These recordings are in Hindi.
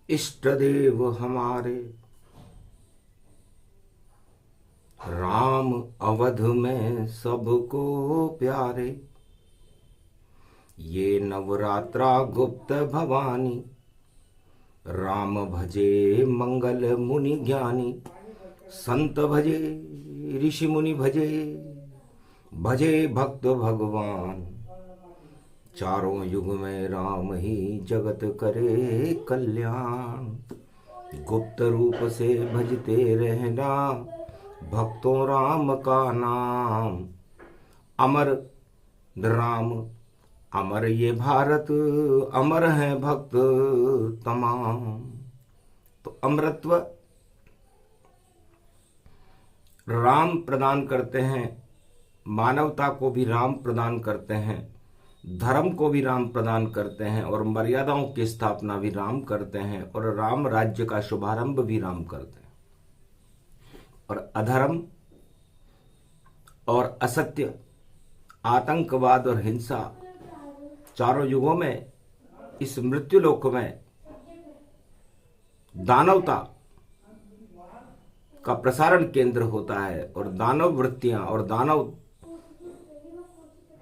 इष्ट देव हमारे राम अवध में सबको प्यारे। ये नवरात्रा गुप्त भवानी राम भजे मंगल मुनि ज्ञानी। संत भजे ऋषि मुनि भजे भजे भक्त भगवान। चारों युग में राम ही जगत करे कल्याण। गुप्त रूप से भजते रहना भक्तों राम का नाम। अमर राम अमर ये भारत अमर है भक्त तमाम। तो अमरत्व राम प्रदान करते हैं, मानवता को भी राम प्रदान करते हैं, धर्म को भी राम प्रदान करते हैं और मर्यादाओं की स्थापना भी राम करते हैं और राम राज्य का शुभारंभ भी राम करते हैं। और अधर्म और असत्य, आतंकवाद और हिंसा चारों युगों में इस मृत्युलोक में दानवता का प्रसारण केंद्र होता है और दानव वृत्तियां और दानव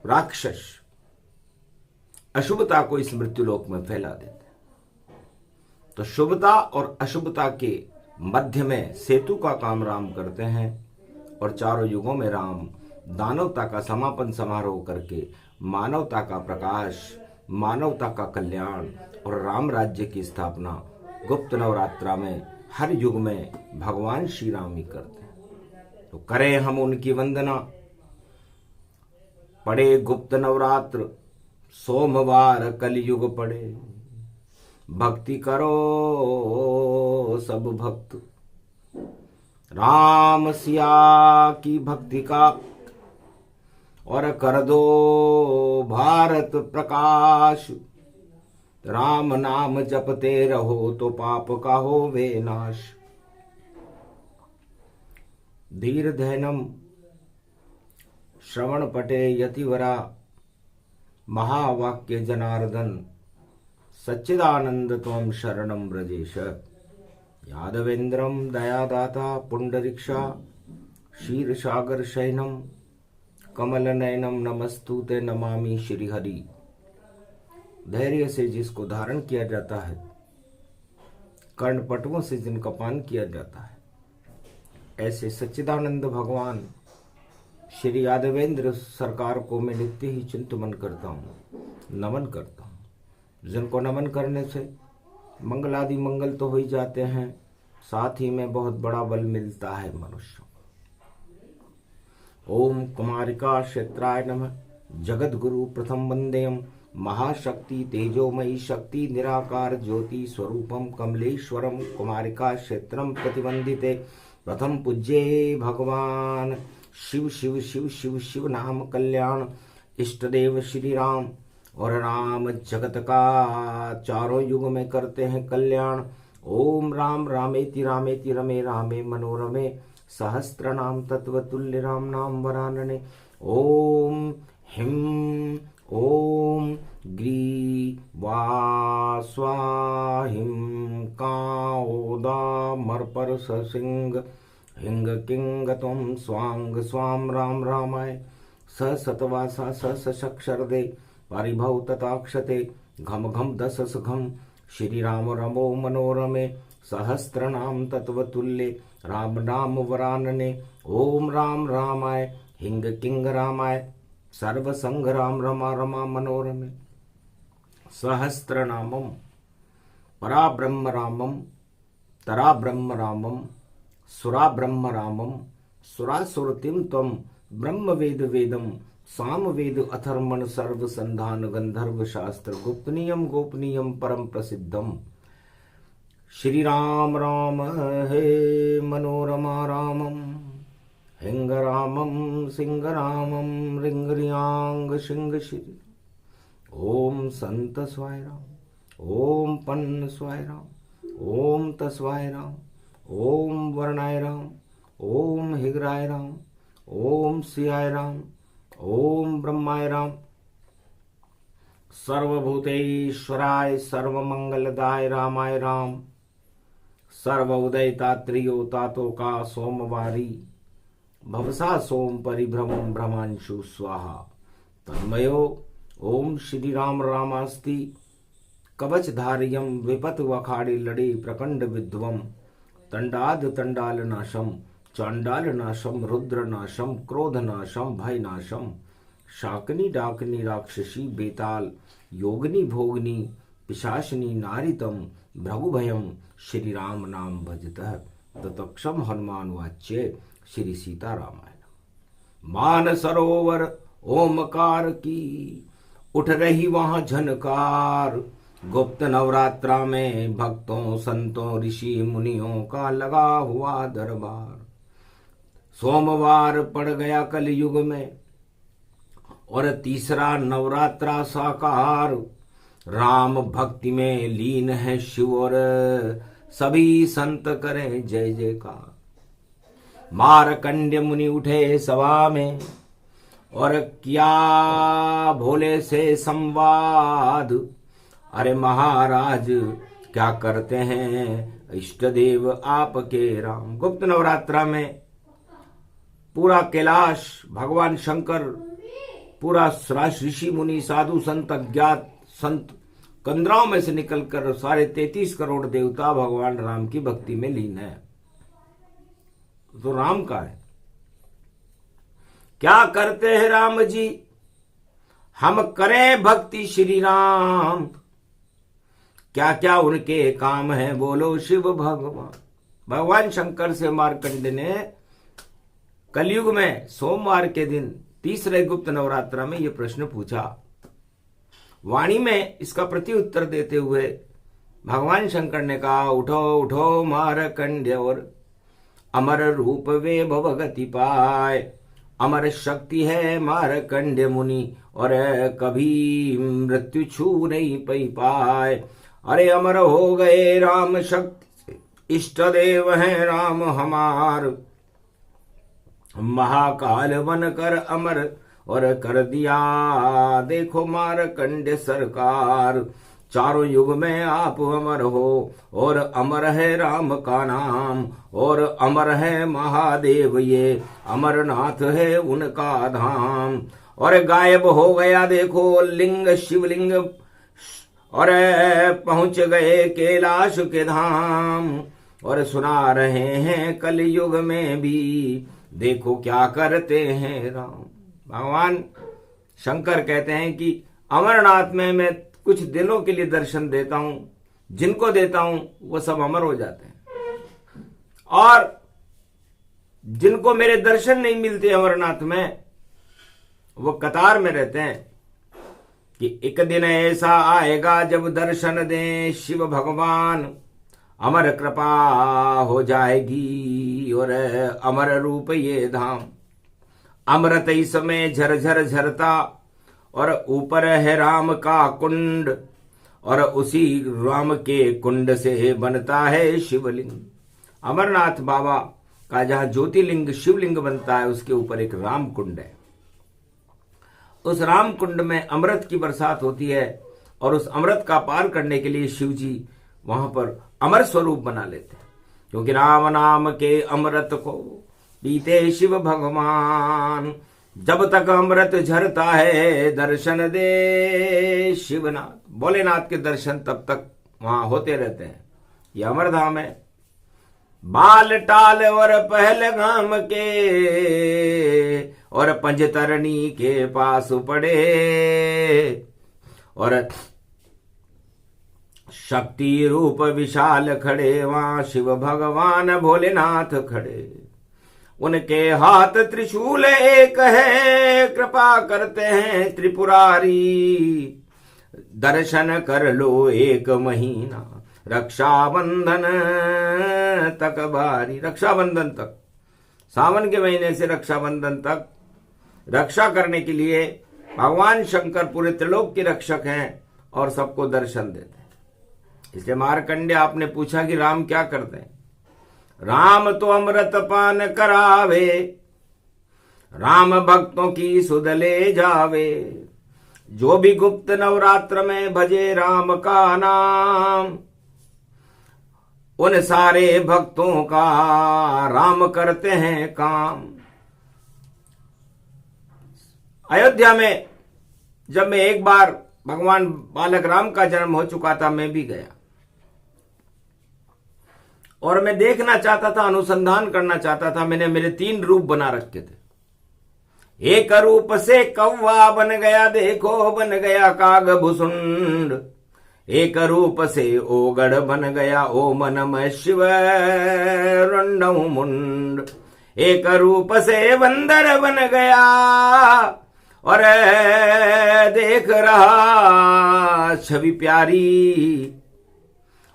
राक्षस अशुभता को इस मृत्युलोक में फैला देते हैं। तो शुभता और अशुभता के मध्य में सेतु का काम राम करते हैं और चारों युगों में राम दानवता का समापन समारोह करके मानवता का प्रकाश, मानवता का कल्याण और राम राज्य की स्थापना गुप्त नवरात्रा में हर युग में भगवान श्री राम ही करते हैं। तो करें हम उनकी वंदना। पड़े गुप्त नवरात्र सोमवार कलयुग पड़े। भक्ति करो सब भक्त राम सिया की भक्ति का और कर दो भारत प्रकाश। राम नाम जपते रहो तो पाप का होवे नाश। धीर धैनम श्रवण पटे यतिवरा। महावाक्य जनार्दन सच्चिदानंद त्वं शरणं ब्रजेश। यादवेन्द्रं दयादाता पुंडरीक्षा क्षीरसागर शयनम कमल नयनम नमस्तुते नमामि श्रीहरि। धैर्य से जिसको धारण किया जाता है, कर्णपटुओं से जिनका पान किया जाता है, ऐसे सच्चिदानंद भगवान श्री यादवेंद्र सरकार को मैं नित्य ही चिंतन करता हूँ, नमन करता हूँ। जिनको नमन करने से मंगलादि मंगल तो हो ही जाते हैं, साथ ही में बहुत बड़ा बल मिलता है मनुष्य को। ओम कुमारिका क्षेत्राय नमः। जगत गुरु प्रथम वंदेयम। महाशक्ति तेजोमयी शक्ति निराकार ज्योति स्वरूपम कमलेश्वरम कुमारिका क्षेत्रम प्रतिबंधिते। प्रथम पूज्ये भगवान शिव शिव शिव शिव शिव नाम कल्याण। इष्ट देव श्री राम और राम जगत का चारों युग में करते हैं कल्याण। ओम राम रामेति रामेति रमे रामे मनोरमे। सहस्त्र नाम तत्वतुल्य राम नाम वरानने। ओम हिम ओम ग्री वा स्वाहिम काओदा मरपर सिंह हिंग किंग तम स्वांग स्वाम राम रामाय। स सतवासा स सक्षरदे परिभव तथाक्षते। घम घम दस घम श्री राम रमो मनोरमे। सहस्त्र नाम तत्वतुल्य राम नाम वरानने। ओम राम रामाय हिंग किंग रामाय। सर्व संग राम रमा रमा मनोरमे। सहस्त्र नामम परा ब्रह्म रामम तरा ब्रह्म रामम सुरा ब्रह्म रामम। सुरासुरतिम तम ब्रह्म वेद वेदम। साम वेद अथर्मण सर्व संधान गंधर्व शास्त्र गुप्तनीयम गोपनीयम परम प्रसिद्धम। श्री राम राम हे मनोरमा रामम। हिंग रामम सिंह रामम रिंग रियांग सिंह श्री। ओम संत स्वाय राम। ओम पन्न स्वाय राम। ओम तस्वाय राम। ओम वर्णाय राम। ओम हिगराय राम। ओम सियाय राम। ओम ब्रह्माय राम। सर्वभूतेश्वराय सर्वमंगलदाय रामाय राम। सर्व उदयता त्रियो तातो का सोमवारी भवसा सोम परिभ्रमं भ्रमांशु स्वाहा तन्मयो ओम श्री राम रामास्ति कवचधारियं विपत वखाड़े लड़े प्रकंड विद्वम तंडाद तंडाल नाशम चांडाल नाशम रुद्र नाशम क्रोध नाशम भय नाशम शाकनी डाकनी राक्षसी बेताल योगनी भोगनी पिशाचनी नारितम भ्रगुभयम श्री राम नाम भजतः ततक्षम हनुमान वाच्य श्री सीता रामायण। मान सरोवर ओमकार की उठ रही वहां झनकार, गुप्त नवरात्रा में भक्तों संतों ऋषि मुनियों का लगा हुआ दरबार। सोमवार पड़ गया कल युग में और तीसरा नवरात्रा साकार। राम भक्ति में लीन है शिव और सभी संत करें जय जयकार। मारकंड्य मुनि उठे सभा में और किया भोले से संवाद। अरे महाराज क्या करते हैं इष्ट देव आपके राम। गुप्त नवरात्रा में पूरा कैलाश भगवान शंकर पूरा ऋषि मुनि साधु संत अज्ञात संत कंदराओं में से निकलकर सारे 33 करोड़ देवता भगवान राम की भक्ति में लीन है। तो राम का है, क्या करते हैं राम जी हम करें भक्ति श्री राम। क्या क्या उनके काम है बोलो शिव भगवान। भगवान शंकर से मार्कंड ने कलयुग में सोमवार के दिन तीसरे गुप्त नवरात्रा में यह प्रश्न पूछा। वाणी में इसका प्रति उत्तर देते हुए भगवान शंकर ने कहा, उठो उठो मारकंड्य और अमर रूप वे भवगति पाए। अमर शक्ति है मारकंड्य मुनि और कभी मृत्यु छू नहीं पाए। अरे अमर हो गए राम शक्ति इष्ट देव हैं राम हमार। महाकाल बनकर अमर और कर दिया देखो मारकंड्य सरकार। चारों युग में आप अमर हो और अमर है राम का नाम और अमर है महादेव ये अमरनाथ है उनका धाम। और गायब हो गया देखो लिंग शिवलिंग और पहुंच गए कैलाश के धाम। और सुना रहे हैं कलयुग में भी देखो क्या करते हैं राम। भगवान शंकर कहते हैं कि अमरनाथ में मैं कुछ दिनों के लिए दर्शन देता हूं, जिनको देता हूं वो सब अमर हो जाते हैं और जिनको मेरे दर्शन नहीं मिलते अमरनाथ में वो कतार में रहते हैं कि एक दिन ऐसा आएगा जब दर्शन दें शिव भगवान। अमर कृपा हो जाएगी और अमर रूप ये धाम। अमृत इसमें झरझर झरता और ऊपर है राम का कुंड और उसी राम के कुंड से बनता है शिवलिंग। अमरनाथ बाबा का जहां ज्योतिर्लिंग शिवलिंग बनता है उसके ऊपर एक राम कुंड है। उस राम कुंड में अमृत की बरसात होती है और उस अमृत का पार करने के लिए शिव जी वहां पर अमर स्वरूप बना लेते हैं, क्योंकि राम नाम के अमृत को पीते शिव भगवान। जब तक अमृत झरता है दर्शन दे शिवनाथ। भोलेनाथ के दर्शन तब तक वहां होते रहते हैं। ये अमरधाम है। बाल टाल और पहलगाम के और पंजतरणी के पास पड़े और शक्ति रूप विशाल खड़े वहां शिव भगवान भोलेनाथ खड़े। उनके हाथ त्रिशूल एक है कृपा करते हैं त्रिपुरारी। दर्शन कर लो एक महीना रक्षाबंधन तक बारी। रक्षाबंधन तक सावन के महीने से रक्षाबंधन तक रक्षा करने के लिए भगवान शंकर पूरे त्रिलोक के रक्षक हैं और सबको दर्शन देते हैं। इसलिए मार्कंड्य आपने पूछा कि राम क्या करते हैं। राम तो अमृत पान करावे राम भक्तों की सुध ले जावे। जो भी गुप्त नवरात्र में भजे राम का नाम उन सारे भक्तों का राम करते हैं काम। अयोध्या में जब मैं एक बार भगवान बालक राम का जन्म हो चुका था, मैं भी गया और मैं देखना चाहता था, अनुसंधान करना चाहता था। मैंने मेरे 3 रूप बना रखे थे। एक रूप से कौवा बन गया, देखो बन गया काग भुसुंड। एक रूप से ओगड़ बन गया, ओम नमः शिव रुंडऊ मुंड। एक रूप से बंदर बन गया और देख रहा छवि प्यारी।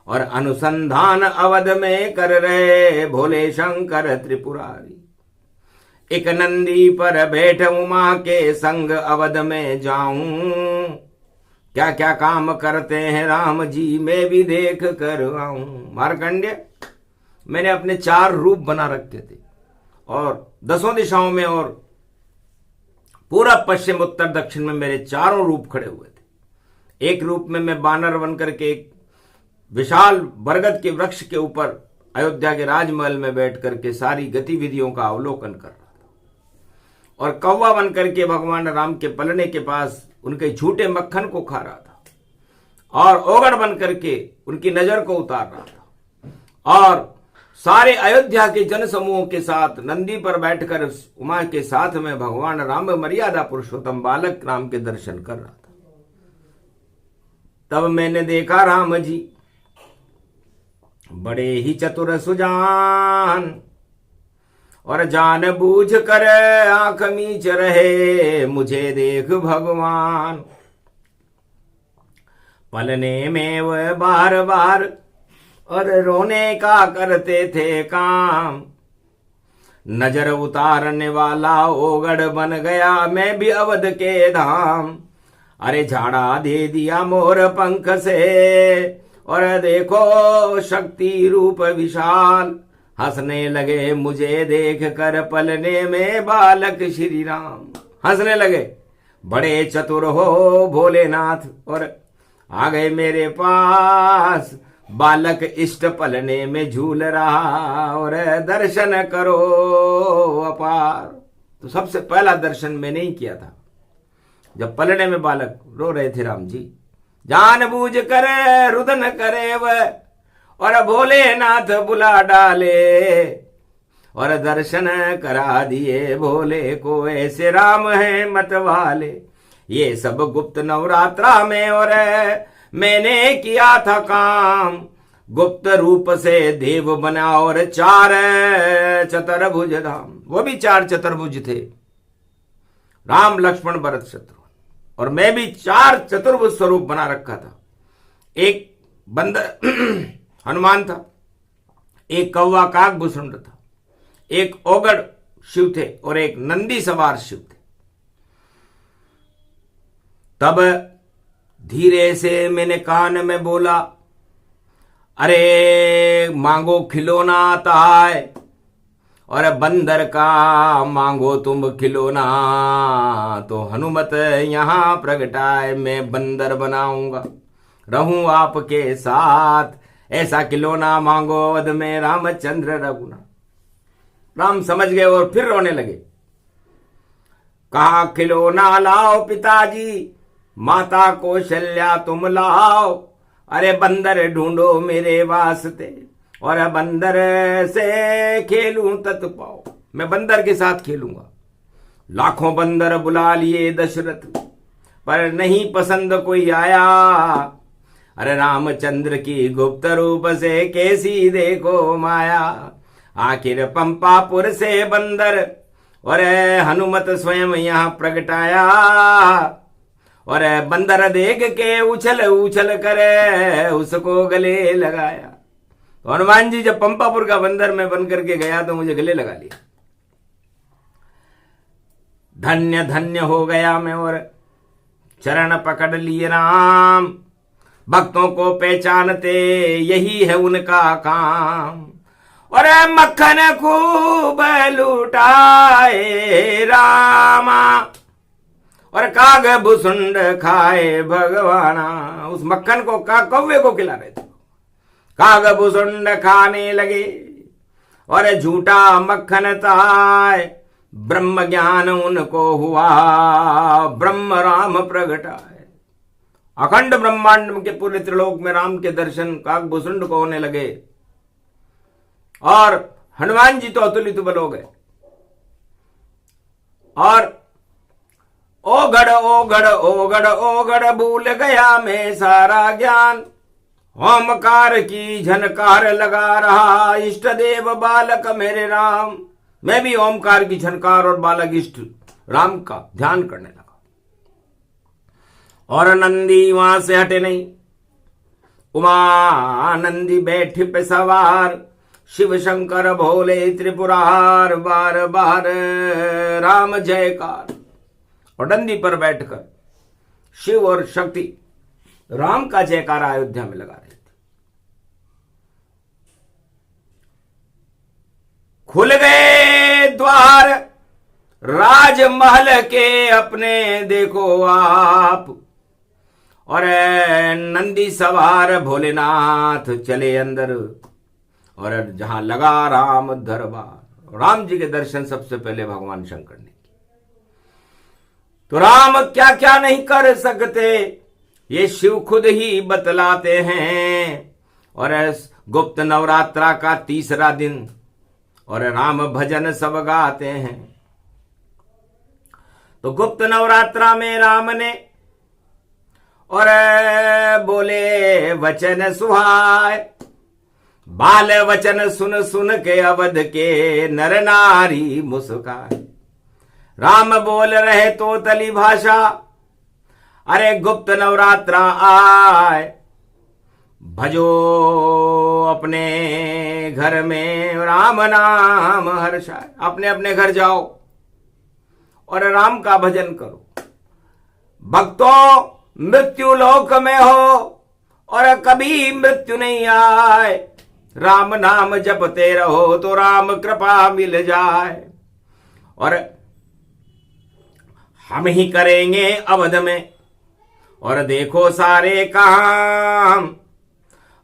और अनुसंधान अवध में कर रहे भोले शंकर त्रिपुरारी। एक नंदी पर बैठ उमा के संग अवध में जाऊं। क्या क्या काम करते हैं राम जी, मैं भी देख कर आऊं। मार्कंडेय, मैंने अपने 4 रूप बना रखे थे और 10 दिशाओं में और पूरब पश्चिम उत्तर दक्षिण में मेरे 4 रूप खड़े हुए थे। एक रूप में मैं बानर बनकर के एक विशाल बरगद के वृक्ष के ऊपर अयोध्या के राजमहल में बैठ करके सारी गतिविधियों का अवलोकन कर रहा था और कौवा बनकर के भगवान राम के पलने के पास उनके झूठे मक्खन को खा रहा था और ओगड़ बनकर के उनकी नजर को उतार रहा था। और सारे अयोध्या के जन समूह के साथ नंदी पर बैठकर उमा के साथ में भगवान राम मर्यादा पुरुषोत्तम बालक राम के दर्शन कर रहा था। तब मैंने देखा राम जी बड़े ही चतुर सुजान और जान बूझ कर आंख मीच रहे, मुझे देख भगवान। पलने में वह बार बार और रोने का करते थे काम। नजर उतारने वाला ओगड़ बन गया, मैं भी अवध के धाम। अरे झाड़ा दे दिया मोर पंख से और देखो शक्ति रूप विशाल। हंसने लगे मुझे देख कर पलने में बालक श्री राम। हंसने लगे, बड़े चतुर हो भोलेनाथ और आ गए मेरे पास। बालक इष्ट पलने में झूल रहा और दर्शन करो अपार। तो सबसे पहला दर्शन मैंने ही किया था जब पलने में बालक रो रहे थे राम जी। जान बूझ करे रुदन करे वह और भोलेनाथ बुला डाले और दर्शन करा दिए भोले को, ऐसे राम है मत वाले। ये सब गुप्त नवरात्रा में और मैंने किया था काम। गुप्त रूप से देव बना और 4 चतुर्भुज धाम। वो भी 4 चतुर्भुज थे, राम लक्ष्मण भरत शत्रुघ्न। और मैं भी 4 चतुर्भुज स्वरूप बना रखा था। एक बंदर हनुमान था, एक कौवा काग भुसुंड था, एक ओगड़ शिव थे और एक नंदी सवार शिव थे। तब धीरे से मैंने कान में बोला, अरे मांगो खिलौना आता है और बंदर का मांगो तुम खिलौना। तो हनुमत यहां प्रगटाए, मैं बंदर बनाऊंगा, रहूं आपके साथ। ऐसा खिलौना मांगो अवध में रामचंद्र रघुनाथ। राम समझ गए और फिर रोने लगे। कहा खिलौना लाओ पिताजी, माता कौशल्या तुम लाओ। अरे बंदर ढूंढो मेरे वास्ते और बंदर से खेलूं तत पाओ। मैं बंदर के साथ खेलूंगा। लाखों बंदर बुला लिए दशरथ, पर नहीं पसंद कोई आया। अरे रामचंद्र की गुप्त रूप से कैसी देखो माया। आखिर पंपापुर से बंदर और हनुमत स्वयं यहां प्रगटाया और बंदर देख के उछल उछल करे उसको गले लगाया। तो हनुमान जी जब पंपापुर का बंदर में बन करके गया तो मुझे गले लगा लिया। धन्य धन्य हो गया मैं और चरण पकड़ लिए राम। भक्तों को पहचानते यही है उनका काम। और मक्खन खूब लुटाए रामा और काग भुसुंड खाए भगवाना। उस मक्खन को कौवे को खिला रहे थे। कागभूषुंड खाने लगे और झूठा मक्खन ताय। ब्रह्म ज्ञान उनको हुआ, ब्रह्म राम प्रगटाए। अखंड ब्रह्मांड के पूरे त्रिलोक में राम के दर्शन कागभूषुंड को होने लगे और हनुमान जी तो अतुलित बल हो गए। और ओगड़ ओगड़ ओगड़ ओगड़ भूल गया मैं सारा ज्ञान, ओमकार की झनकार लगा रहा इष्ट देव बालक मेरे राम। मैं भी ओमकार की झनकार और बालक इष्ट राम का ध्यान करने लगा। और नंदी वहां से हटे नहीं। उमा नंदी बैठे पे सवार, शिव शंकर भोले त्रिपुरार, बार बार राम जयकार। और नंदी पर बैठकर शिव और शक्ति राम का जयकार अयोध्या में लगा रहे थे। खुल गए द्वार राजमहल के अपने देखो आप, और नंदी सवार भोलेनाथ चले अंदर। और जहां लगा राम दरबार, राम जी के दर्शन सबसे पहले भगवान शंकर ने किए। तो राम क्या क्या नहीं कर सकते ये शिव खुद ही बतलाते हैं। और गुप्त नवरात्रा का तीसरा दिन और राम भजन सब गाते हैं। तो गुप्त नवरात्रा में राम ने और बोले वचन सुहाय, बाल वचन सुन सुन के अवध के नर नारी मुस्काए। राम बोल रहे तो तली भाषा, अरे गुप्त नवरात्रा आए, भजो अपने घर में राम नाम हर्षाए। अपने अपने घर जाओ और राम का भजन करो। भक्तों मृत्यु लोक में हो और कभी मृत्यु नहीं आए, राम नाम जपते रहो तो राम कृपा मिल जाए। और हम ही करेंगे अवध में और देखो सारे काम,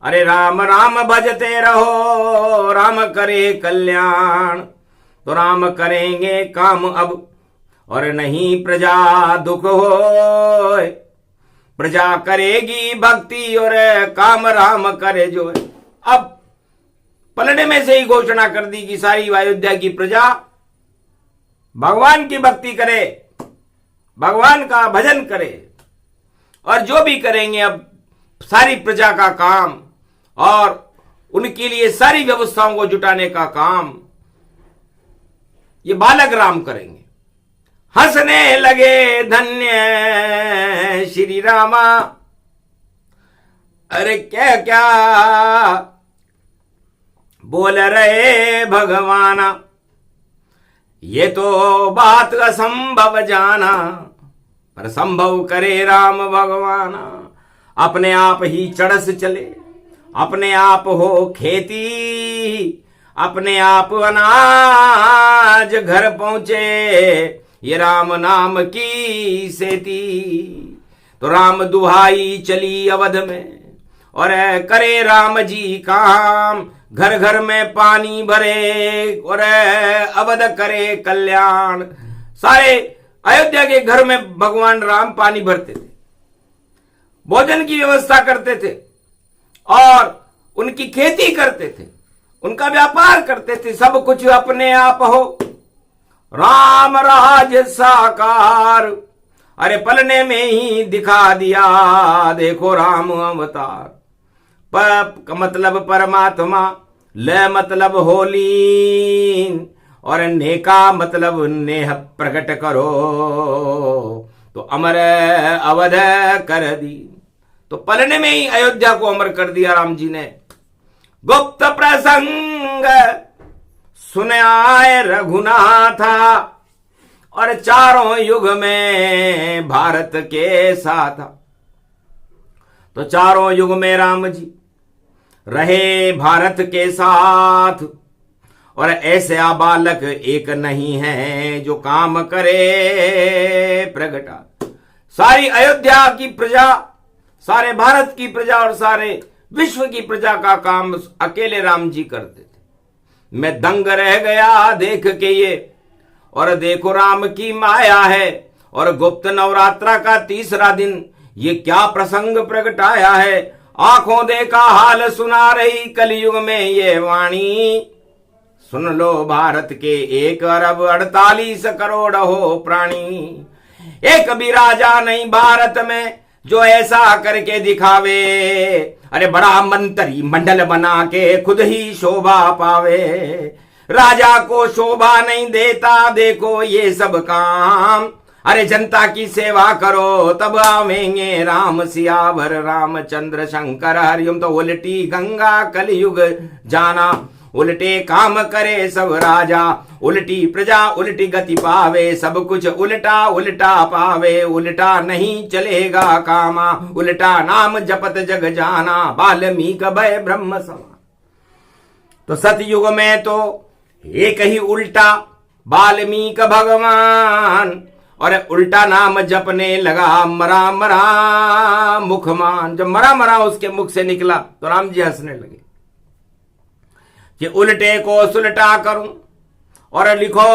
अरे राम राम भजते रहो राम करे कल्याण। तो राम करेंगे काम अब और नहीं प्रजा दुख हो, प्रजा करेगी भक्ति और काम राम करे जो। अब पलटे में से ही घोषणा कर दी कि सारी अयोध्या की प्रजा भगवान की भक्ति करे, भगवान का भजन करे। और जो भी करेंगे अब सारी प्रजा का काम और उनके लिए सारी व्यवस्थाओं को जुटाने का काम ये बालक राम करेंगे। हंसने लगे धन्य श्री रामा, अरे क्या क्या बोल रहे भगवाना, ये तो बात असंभव जाना, पर संभव करे राम भगवाना। अपने आप ही चढ़स चले, अपने आप हो खेती, अपने आप अनाज घर पहुंचे, ये राम नाम की सेती। तो राम दुहाई चली अवध में और करे राम जी काम, घर घर में पानी भरे और अवध करे कल्याण। सारे अयोध्या के घर में भगवान राम पानी भरते थे, भोजन की व्यवस्था करते थे और उनकी खेती करते थे, उनका व्यापार करते थे। सब कुछ अपने आप हो, राम राज साकार, अरे पलने में ही दिखा दिया देखो राम अवतार। प मतलब परमात्मा, ल मतलब होलीन और नेका मतलब नेह प्रकट करो, तो अमर अवध कर दी। तो पलने में ही अयोध्या को अमर कर दिया राम जी ने। गुप्त प्रसंग सुन आए रघुनाथा और चारों युग में भारत के साथ। तो चारों युग में राम जी रहे भारत के साथ और ऐसे बालक एक नहीं है जो काम करे प्रगटा। सारी अयोध्या की प्रजा, सारे भारत की प्रजा और सारे विश्व की प्रजा का काम अकेले राम जी करते थे। मैं दंग रह गया देख के ये, और देखो राम की माया है। और गुप्त नवरात्रा का तीसरा दिन ये क्या प्रसंग प्रगटाया है। आंखों देखा हाल सुना रही कलयुग में ये वाणी। सुन लो भारत के 1,48 करोड़ हो प्राणी। एक भी राजा नहीं भारत में जो ऐसा करके दिखावे। अरे बड़ा मंत्री मंडल बना के खुद ही शोभा पावे। राजा को शोभा नहीं देता देखो ये सब काम। अरे जनता की सेवा करो तब आवेंगे राम सियावर रामचंद्र शंकर हरिओम। तो उल्टी गंगा कलयुग जाना, उल्टे काम करे सब राजा। उल्टी प्रजा उल्टी गति पावे, सब कुछ उल्टा उल्टा पावे। उल्टा नहीं चलेगा कामा, उल्टा नाम जपत जग जाना। वाल्मीकि भय ब्रह्म समा। तो सतयुग में तो एक ही उल्टा वाल्मीकि भगवान, और उल्टा नाम जपने लगा मरा मरा मुखमान। जब मरा मरा उसके मुख से निकला तो राम जी हंसने लगे कि उल्टे को सुलटा करूं और लिखो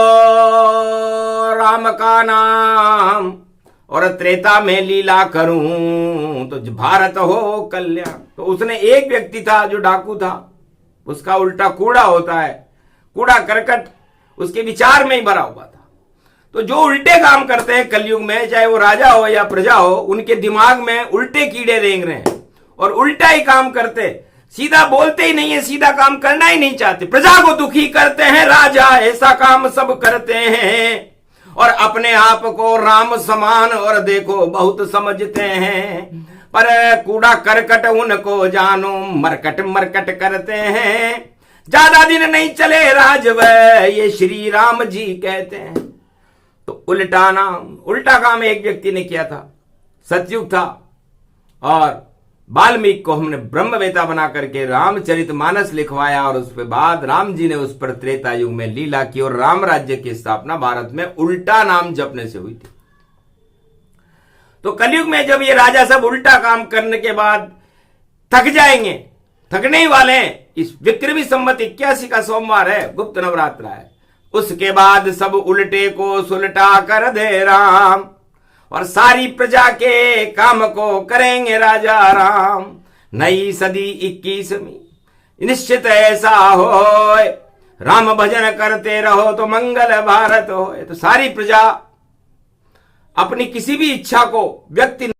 राम का नाम, और त्रेता में लीला करूं तो भारत हो कल्याण। तो उसने एक व्यक्ति था जो डाकू था, उसका उल्टा कूड़ा होता है, कूड़ा करकट उसके विचार में ही भरा हुआ था। तो जो उल्टे काम करते हैं कलयुग में, चाहे वो राजा हो या प्रजा हो, उनके दिमाग में उल्टे कीड़े रेंग रहे हैं और उल्टा ही काम करते, सीधा बोलते ही नहीं है, सीधा काम करना ही नहीं चाहते। प्रजा को दुखी करते हैं राजा, ऐसा काम सब करते हैं। और अपने आप को राम समान और देखो बहुत समझते हैं, पर कूड़ा करकट उनको जानो मरकट मरकट करते हैं। ज्यादा दिन नहीं चले राजव ये श्री राम जी कहते हैं। तो उल्टा नाम उल्टा काम एक व्यक्ति ने किया था, सतयुग था, और वाल्मीकि को हमने ब्रह्मवेता बना करके रामचरितमानस लिखवाया, और उसके बाद राम जी ने उस पर त्रेता युग में लीला की और राम राज्य की स्थापना भारत में उल्टा नाम जपने से हुई थी। तो कलयुग में जब ये राजा सब उल्टा काम करने के बाद थक जाएंगे, थकने ही वाले हैं, इस विक्रमी संवत 81 का सोमवार है, गुप्त नवरात्रा है, उसके बाद सब उल्टे को सुलटा कर दे राम, और सारी प्रजा के काम को करेंगे राजा राम। नई सदी 21वीं निश्चित ऐसा हो, राम भजन करते रहो तो मंगल भारत हो। तो सारी प्रजा अपनी किसी भी इच्छा को व्यक्ति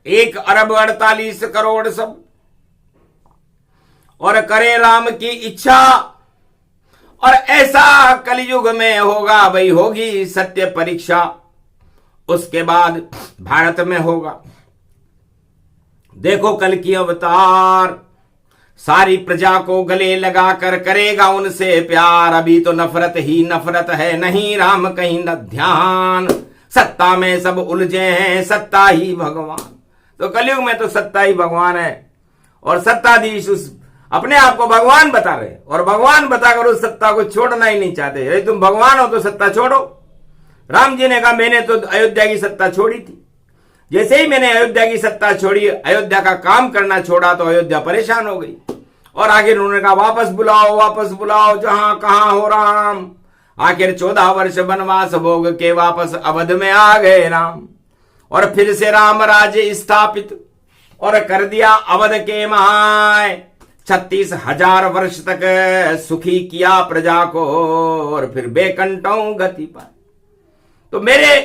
1,48 करोड़ सब, और करे राम की इच्छा। और ऐसा कलयुग में होगा भाई, होगी सत्य परीक्षा, उसके बाद भारत में होगा। देखो कल की अवतार, सारी प्रजा को गले लगाकर करेगा उनसे प्यार। अभी तो नफरत ही नफरत है, नहीं राम कहीं न ध्यान। सत्ता में सब उलझे हैं, सत्ता ही भगवान। तो कलयुग में तो सत्ता ही भगवान है, और सत्ताधीश उस अपने आप को भगवान बता रहे, और भगवान बताकर उस सत्ता को छोड़ना ही नहीं चाहते। यदि तुम भगवान हो तो सत्ता छोड़ो। राम जी ने कहा मैंने तो अयोध्या की सत्ता छोड़ी थी, जैसे ही मैंने अयोध्या की सत्ता छोड़ी, अयोध्या का काम करना छोड़ा, तो अयोध्या परेशान हो गई। और आखिर उन्होंने कहा वापस बुलाओ जहां कहां हो राम। आखिर 14 वर्ष वनवास भोग के वापस अवध में आ गए राम, और फिर से राम राज्य स्थापित और कर दिया अवध के माय। 36,000 वर्ष तक सुखी किया प्रजा को, और फिर बेकंटों गति पाई। तो मेरे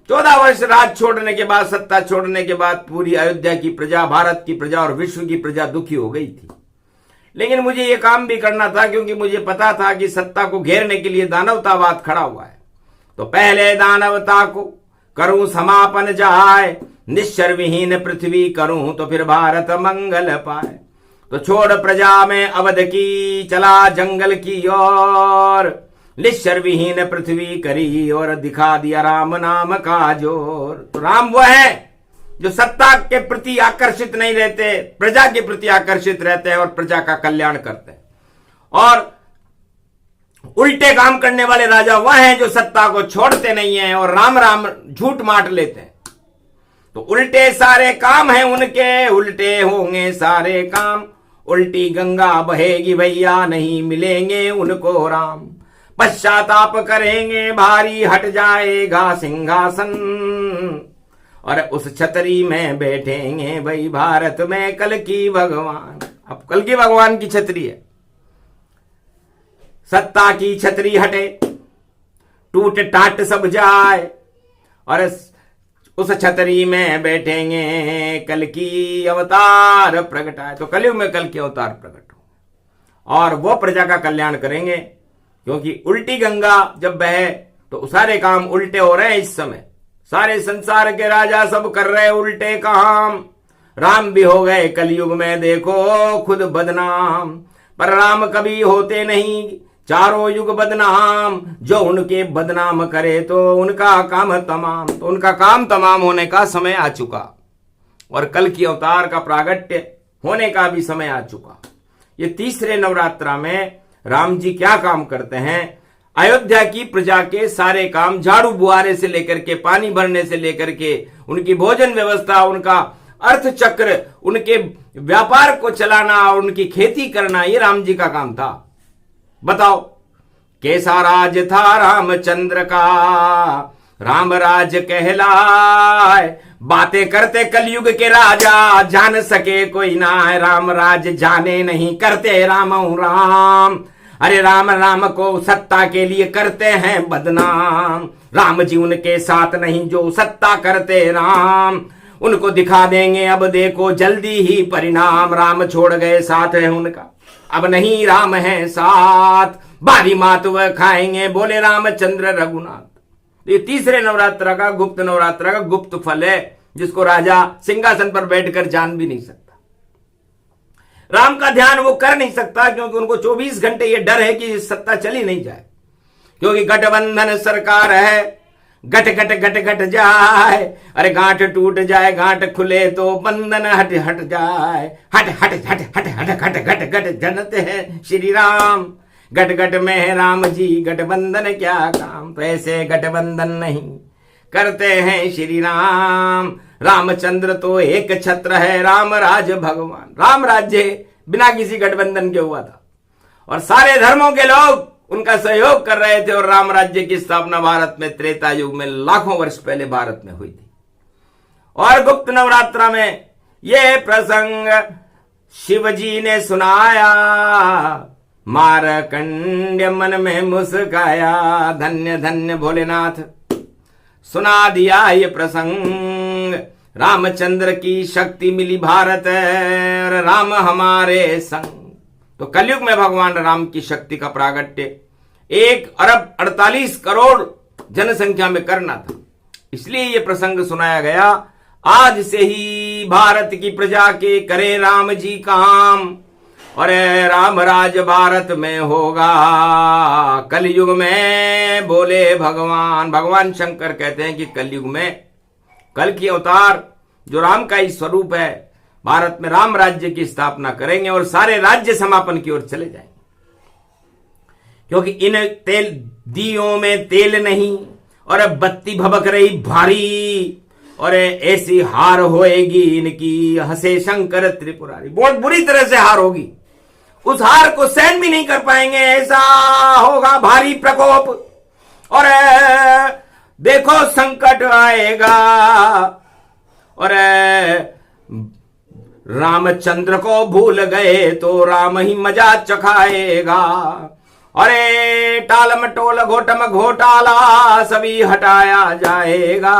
14 वर्ष राज छोड़ने के बाद, सत्ता छोड़ने के बाद, पूरी अयोध्या की प्रजा, भारत की प्रजा और विश्व की प्रजा दुखी हो गई थी। लेकिन मुझे यह काम भी करना था, क्योंकि मुझे पता था कि सत्ता को घेरने के लिए दानवतावाद खड़ा हुआ है। तो पहले दानवता को करूं समापन जाए, निश्चर विहीन पृथ्वी करूं तो फिर भारत मंगल पाए। तो छोड़ प्रजा में अवध की, चला जंगल की ओर, निश्चर विहीन पृथ्वी करी और दिखा दिया राम नाम का जोर। तो राम वो है जो सत्ता के प्रति आकर्षित नहीं रहते, प्रजा के प्रति आकर्षित रहते हैं और प्रजा का कल्याण करते हैं। और उल्टे काम करने वाले राजा वह हैं जो सत्ता को छोड़ते नहीं हैं और राम राम झूठ माट लेते हैं। तो उल्टे सारे काम हैं उनके, उल्टे होंगे सारे काम। उल्टी गंगा बहेगी भैया, नहीं मिलेंगे उनको राम। पश्चाताप करेंगे भारी, हट जाएगा सिंहासन, और उस छतरी में बैठेंगे भाई भारत में कल की भगवान। अब कल की भगवान की छतरी है, सत्ता की छतरी हटे, टूट टाट सब जाए, और उस छतरी में बैठेंगे कल की अवतार प्रगटाए। तो कलयुग में कल की अवतार प्रकट हो और वो प्रजा का कल्याण करेंगे, क्योंकि उल्टी गंगा जब बहे तो सारे काम उल्टे हो रहे हैं। इस समय सारे संसार के राजा सब कर रहे उल्टे काम। राम भी हो गए कलयुग में देखो खुद बदनाम, पर राम कभी होते नहीं चारों युग बदनाम। जो उनके बदनाम करे तो उनका काम तमाम। तो उनका काम तमाम होने का समय आ चुका, और कल की अवतार का प्रागट्य होने का भी समय आ चुका। ये तीसरे नवरात्रा में राम जी क्या काम करते हैं? अयोध्या की प्रजा के सारे काम, झाड़ू बुआरे से लेकर के पानी भरने से लेकर के उनकी भोजन व्यवस्था, उनका अर्थ चक्र, उनके व्यापार को चलाना और उनकी खेती करना, ये राम जी का काम था। बताओ, कैसा राज था रामचंद्र का, राम राज कहलाए। बातें करते कलयुग के राजा, जान सके कोई ना है राम राज, जाने नहीं करते राम राम। अरे राम राम को सत्ता के लिए करते हैं बदनाम। राम जी उनके साथ नहीं जो सत्ता करते राम, उनको दिखा देंगे अब देखो जल्दी ही परिणाम। राम छोड़ गए साथ है उनका, अब नहीं राम है साथ, बारी मात वह खाएंगे बोले रामचंद्र रघुनाथ। ये तीसरे नवरात्र का, गुप्त नवरात्र का गुप्त फल है, जिसको राजा सिंहासन पर बैठकर जान भी नहीं सकता। राम का ध्यान वो कर नहीं सकता, क्योंकि उनको 24 घंटे ये डर है कि सत्ता चली नहीं जाए, क्योंकि गठबंधन सरकार है। गट गट गट गट जाए, अरे गांठ टूट जाए, गांठ खुले तो बंधन हट हट जाए। हट हट हट हट हट हट गट गट जनते हैं श्री राम, गट गट में है राम जी, गठबंधन क्या काम। तो ऐसे गठबंधन नहीं करते हैं श्री राम। रामचंद्र तो एक छत्र है, राम राज भगवान। राम राज्य बिना किसी गठबंधन के हुआ था, और सारे धर्मों के लोग उनका सहयोग कर रहे थे, और राम राज्य की स्थापना भारत में त्रेता युग में लाखों वर्ष पहले भारत में हुई थी। और गुप्त नवरात्रा में यह प्रसंग शिव जी ने सुनाया, मारकंड्य मन में मुस्काया। धन्य धन्य भोलेनाथ, सुना दिया ये प्रसंग। रामचंद्र की शक्ति मिली भारत, और राम हमारे संग। तो कलयुग में भगवान राम की शक्ति का प्रागट्य 1,48,00,00,000 जनसंख्या में करना था, इसलिए यह प्रसंग सुनाया गया। आज से ही भारत की प्रजा के करे राम जी काम, और राम राज भारत में होगा कलयुग में बोले भगवान। भगवान शंकर कहते हैं कि कलयुग में कल की अवतार जो राम का ही स्वरूप है, भारत में राम राज्य की स्थापना करेंगे और सारे राज्य समापन की ओर चले जाएंगे, क्योंकि इन तेल दियों में तेल नहीं, और बत्ती भभक रही भारी, और ऐसी हार होएगी इनकी, हंसे शंकर त्रिपुरारी। बहुत बुरी तरह से हार होगी, उस हार को सहन भी नहीं कर पाएंगे, ऐसा होगा भारी प्रकोप। और देखो संकट आएगा, और रामचंद्र को भूल गए तो राम ही मजा चखाएगा। अरे टाल मटोल घोटम घोटाला सभी हटाया जाएगा।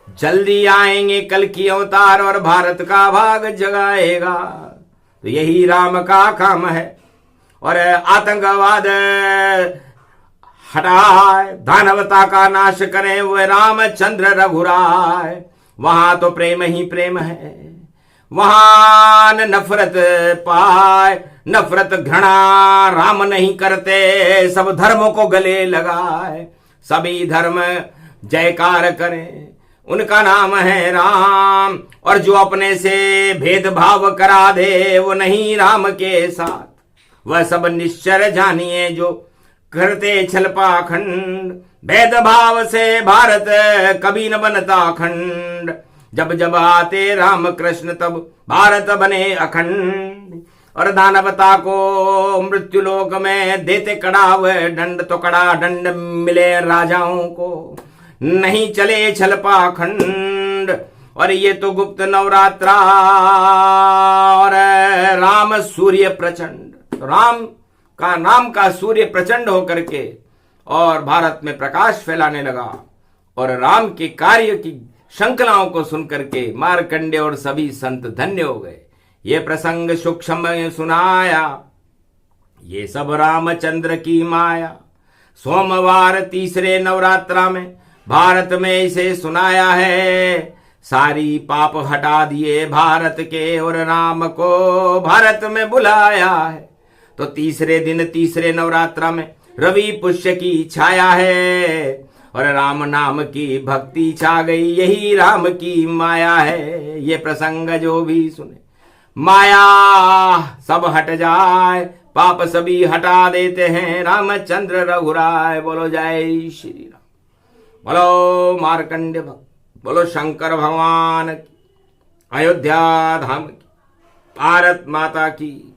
जल्दी आएंगे कल की अवतार और भारत का भाग जगाएगा। तो यही राम का काम है। और आतंकवाद हटाए, दानवता का नाश करें वो रामचंद्र रघुराय। वहां तो प्रेम ही प्रेम है, वहां नफरत पाए, नफरत घृणा राम नहीं करते, सब धर्मों को गले लगाए। सभी धर्म जयकार करें, उनका नाम है राम। और जो अपने से भेदभाव करा दे वो नहीं राम के साथ। वह सब निश्चर जानिए जो करते छल पाखंड, भेदभाव से भारत कभी न बनता अखंड, जब जब आते राम कृष्ण तब भारत बने अखंड। और दानवता को मृत्यु लोक में देते कड़ा हुए दंड, तो कड़ा दंड मिले राजाओं को, नहीं चले छल पाखंड। और ये तो गुप्त नवरात्रा और राम सूर्य प्रचंड, राम का सूर्य प्रचंड होकर के और भारत में प्रकाश फैलाने लगा। और राम के कार्य की श्रृंखलाओं को सुनकर के मार्कंडे और सभी संत धन्य हो गए। ये प्रसंग सूक्ष्म में सुनाया, ये सब रामचंद्र की माया। सोमवार तीसरे नवरात्रा में भारत में इसे सुनाया है। सारी पाप हटा दिए भारत के और राम को भारत में बुलाया है। तो तीसरे दिन तीसरे नवरात्रा में रवि पुष्य की छाया है और राम नाम की भक्ति छा गई, यही राम की माया है। ये प्रसंग जो भी सुने माया सब हट जाए, पाप सभी हटा देते हैं रामचंद्र रघुराय। बोलो जय श्री राम, बोलो मार्कंडे भक्त, बोलो शंकर भगवान की, अयोध्या धाम की, भारत माता की।